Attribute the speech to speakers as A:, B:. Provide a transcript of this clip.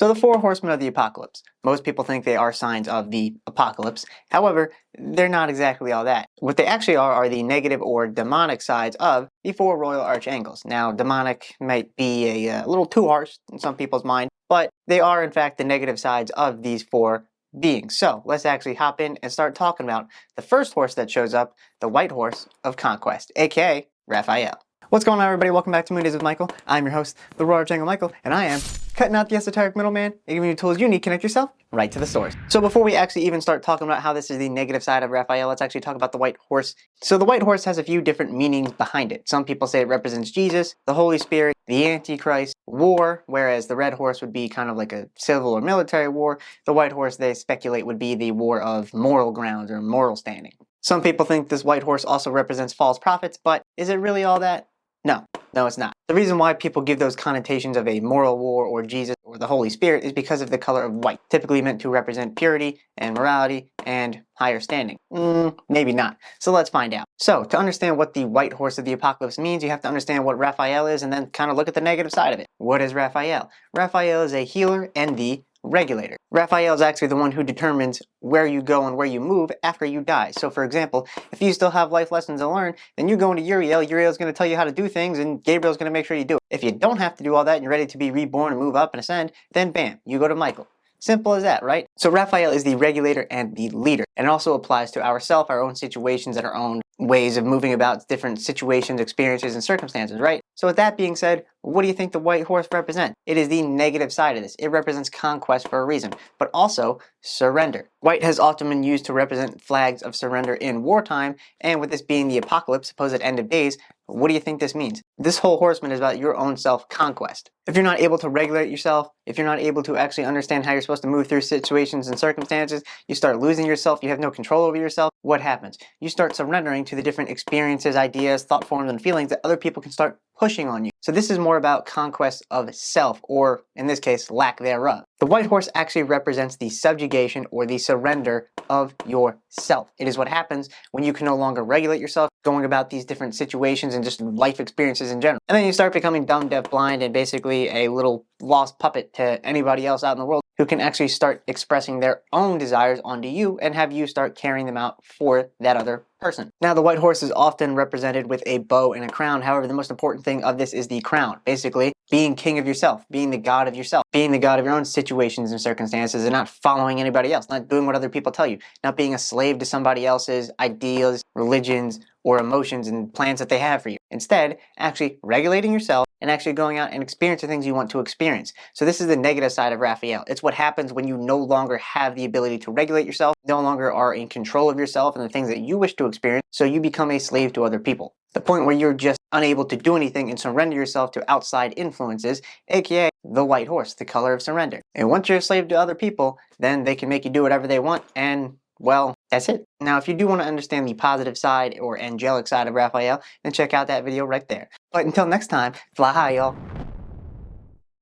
A: So the Four Horsemen of the Apocalypse. Most people think they are signs of the apocalypse. However, they're not exactly all that. What they actually are the negative or demonic sides of the four royal archangels. Now, demonic might be a little too harsh in some people's mind, but they are in fact the negative sides of these four beings. So let's actually hop in and start talking about the first horse that shows up, the white horse of Conquest, aka Raphael. What's going on, everybody? Welcome back to Moon Days with Michael. I'm your host, the Royal Archangel Michael, and I am cutting out the esoteric middleman and giving you tools you need to connect yourself right to the source. So before we actually even start talking about how this is the negative side of Raphael, let's actually talk about the white horse. So the white horse has a few different meanings behind it. Some people say it represents Jesus, the Holy Spirit, the Antichrist, war, whereas the red horse would be kind of like a civil or military war. The white horse, they speculate, would be the war of moral grounds or moral standing. Some people think this white horse also represents false prophets, but is it really all that? No, it's not. The reason why people give those connotations of a moral war or Jesus or the Holy Spirit is because of the color of white, typically meant to represent purity and morality and higher standing. Maybe not. So let's find out. So to understand what the white horse of the apocalypse means, you have to understand what Raphael is and then kind of look at the negative side of it. What is Raphael? Raphael is a healer and the regulator. Raphael is actually the one who determines where you go and where you move after you die. So for example, if you still have life lessons to learn, then you go into Uriel. Uriel's going to tell you how to do things and Gabriel's going to make sure you do it. If you don't have to do all that and you're ready to be reborn and move up and ascend, then bam, you go to Michael. Simple as that, right? So Raphael is the regulator and the leader, and it also applies to ourselves, our own situations, and our own ways of moving about different situations, experiences, and circumstances, right? So with that being said, what do you think the white horse represents? It is the negative side of this. It represents conquest for a reason, but also surrender. White has often been used to represent flags of surrender in wartime, and with this being the apocalypse, supposed end of days, what do you think this means? This whole horseman is about your own self-conquest. If you're not able to regulate yourself, if you're not able to actually understand how you're supposed to move through situations and circumstances, you start losing yourself, you have no control over yourself, what happens? You start surrendering to the different experiences, ideas, thought forms, and feelings that other people can start pushing on you. So this is more about conquest of self, or in this case, lack thereof. The white horse actually represents the subjugation or the surrender of yourself. It is what happens when you can no longer regulate yourself, going about these different situations and just life experiences in general. And then you start becoming dumb, deaf, blind, and basically a little lost puppet to anybody else out in the world who can actually start expressing their own desires onto you and have you start carrying them out for that other person. Now, the white horse is often represented with a bow and a crown. However, the most important thing of this is the crown. Basically, being king of yourself, being the god of yourself, being the god of your own situations and circumstances and not following anybody else, not doing what other people tell you, not being a slave to somebody else's ideas, religions, or emotions and plans that they have for you. Instead, actually regulating yourself and actually going out and experiencing things you want to experience. So this is the negative side of Raphael. It's what happens when you no longer have the ability to regulate yourself, no longer are in control of yourself and the things that you wish to experience, so you become a slave to other people. The point where you're just unable to do anything and surrender yourself to outside influences, aka the white horse, the color of surrender. And once you're a slave to other people, then they can make you do whatever they want, and well, that's it. Now, if you do want to understand the positive side or angelic side of Raphael, then check out that video right there. But until next time, fly high, y'all.